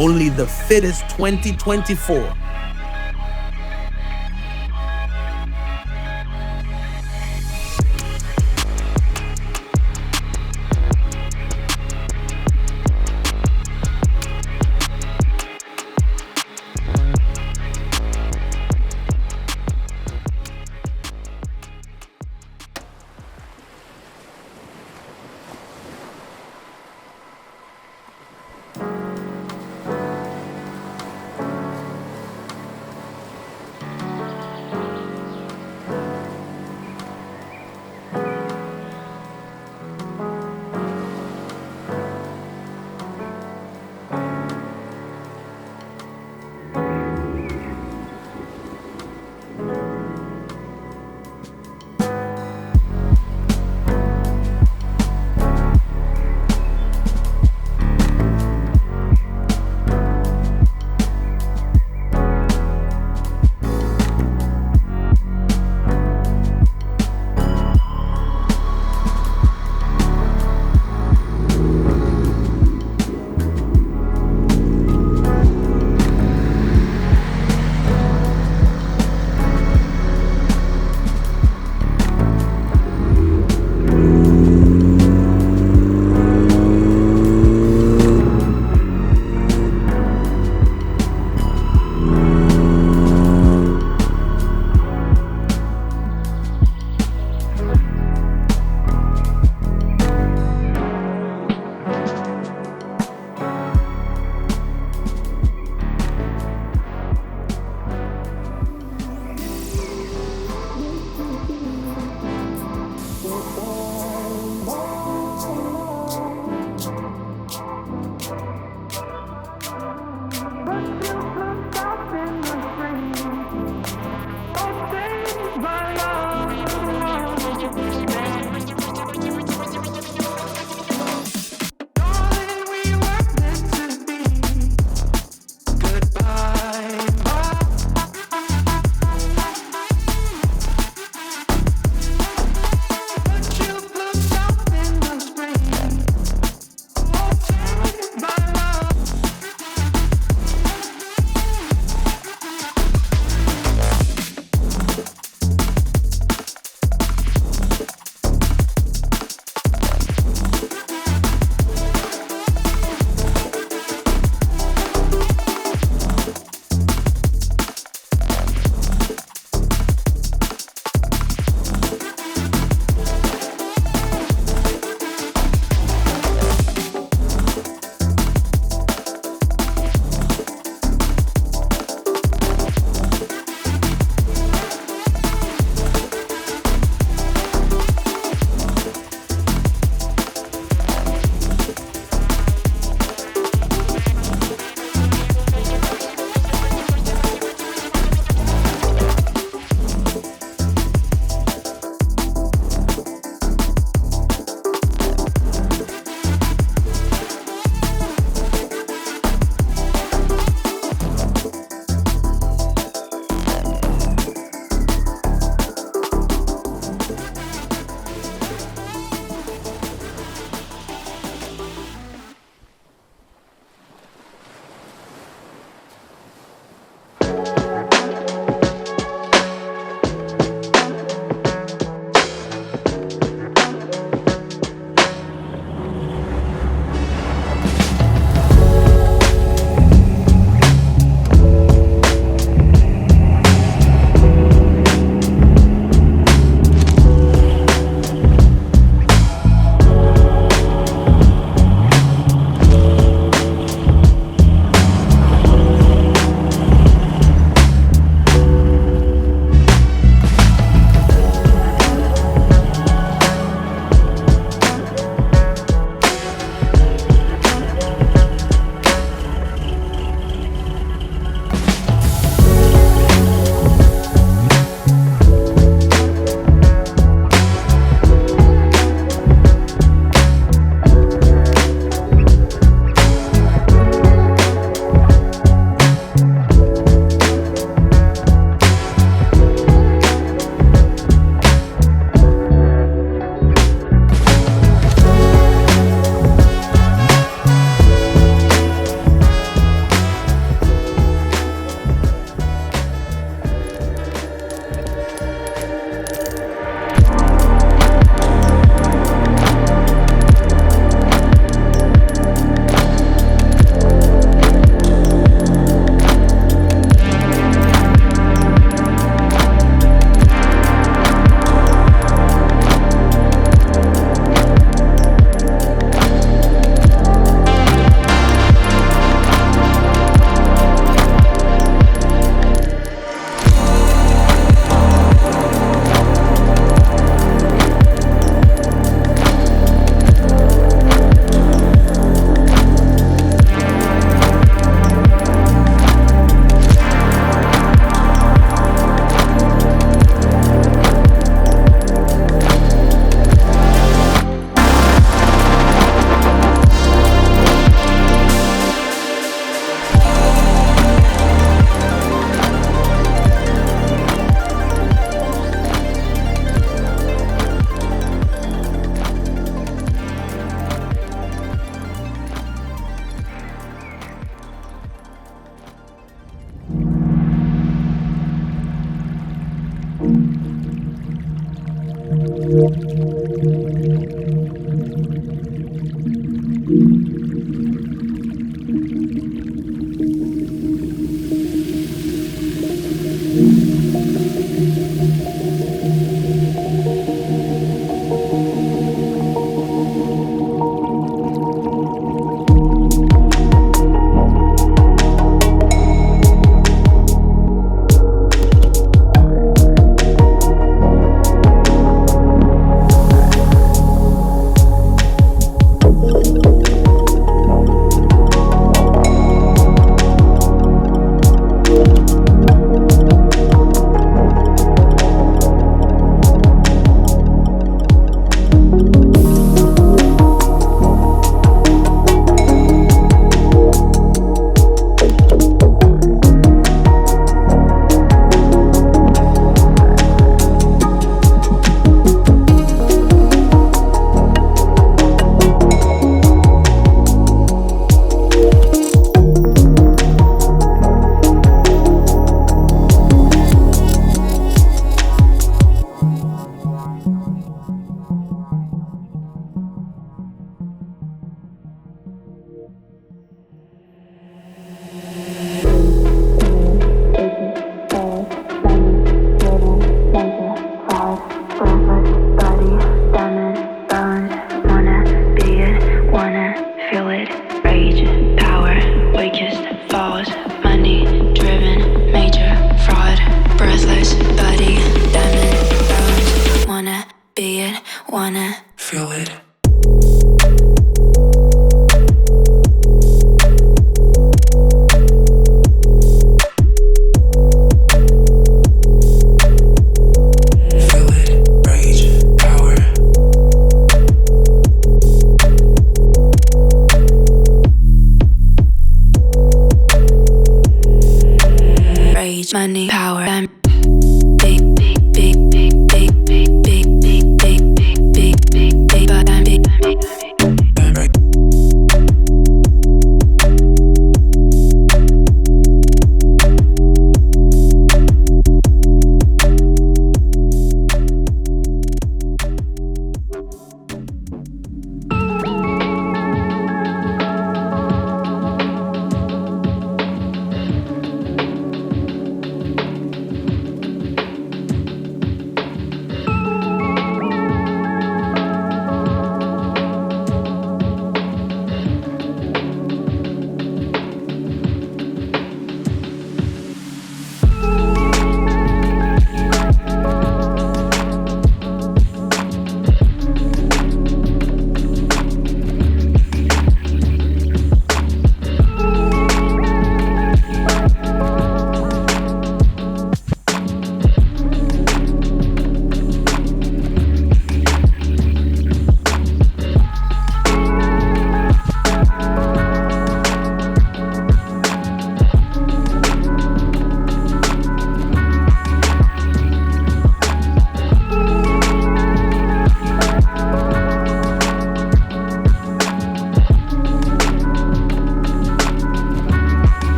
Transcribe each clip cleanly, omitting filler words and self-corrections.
Only the Fittest 2024. wanna feel it. Money, power, and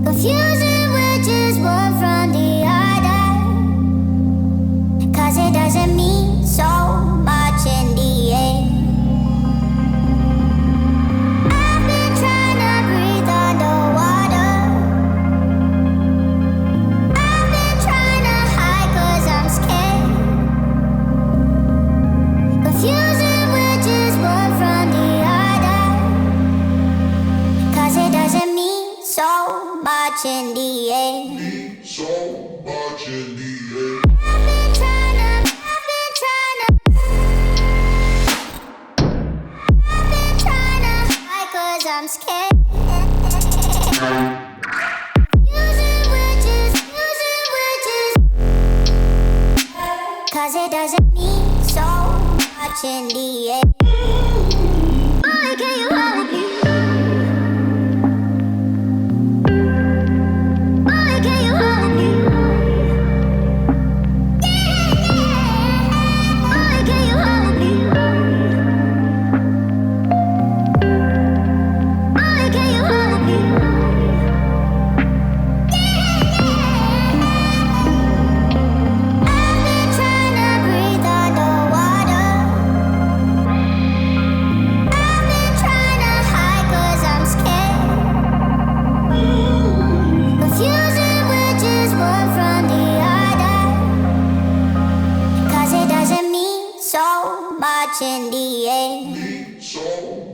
confusing which is one from the other, 'cause it doesn't mean so much in the end. I've been trying to breathe underwater. I've been trying to hide 'cause I'm scared. Confusing which is one from the other, 'cause it doesn't mean so much in the end. So much in the end. I've been trying to hide 'cause I'm scared. Using witches, 'cause it doesn't mean so much in the end. Boy, can you hold me? Boy, can you hold me? Boy, can you hold me? Boy, can you hold me? I've been trying to breathe underwater. I've been trying to hide 'cause I'm scared. Confusing which is one from the other, 'cause it doesn't mean so much in the end. So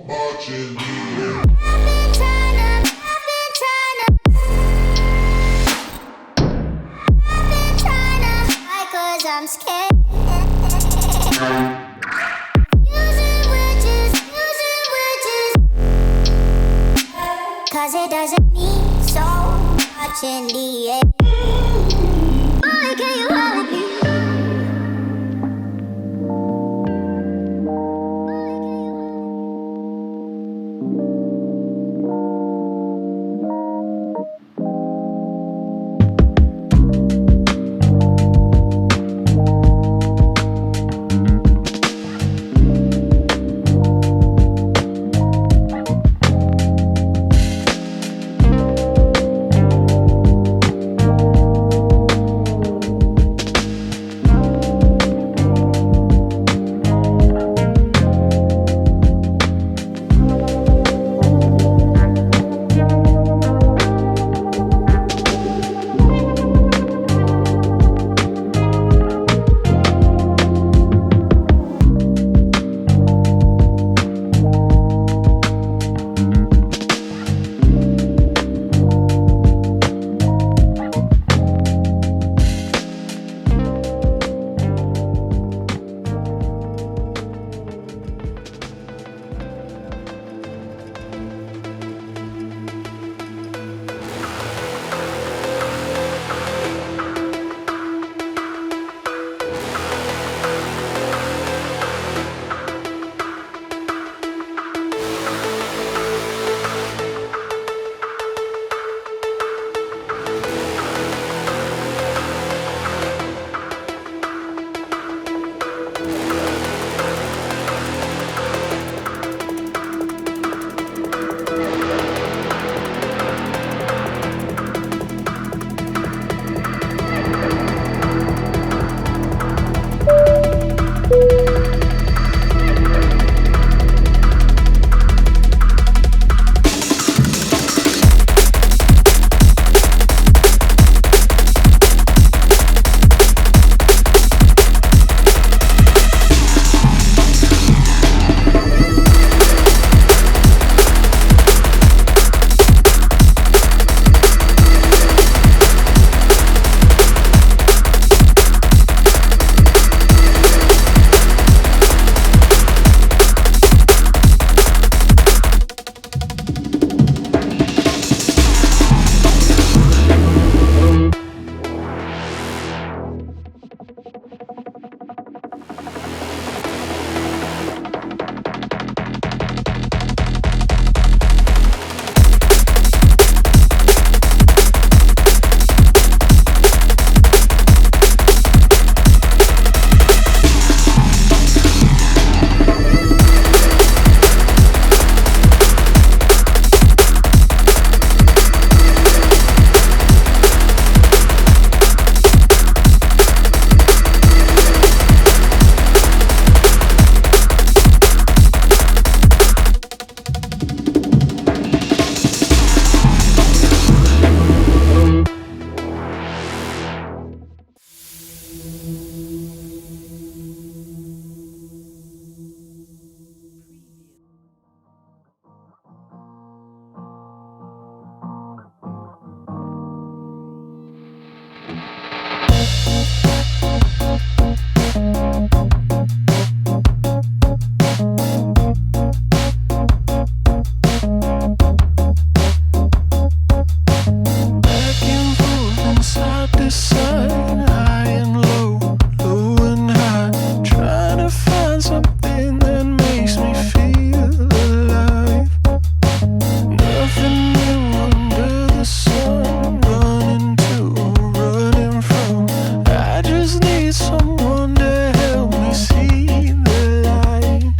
much in the end. I've been trying to hide 'cause I'm scared. Using witches, 'cause it doesn't mean so much in the end. Boy, can you hold me? need someone to help me see the light,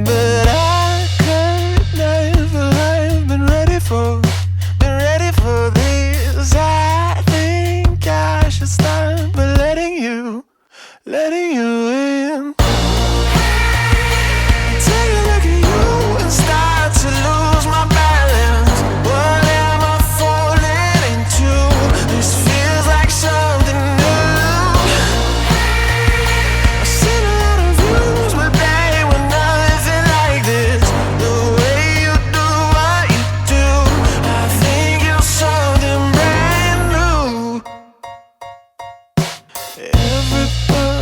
but I could never have been ready for this. I think I should start by letting you in. Take a look at you and start to lose my balance. What am I falling into? This feels like something new. I've seen a lot of views, but they were nothing like this. The way you do what you do, I think you're something brand new. Everybody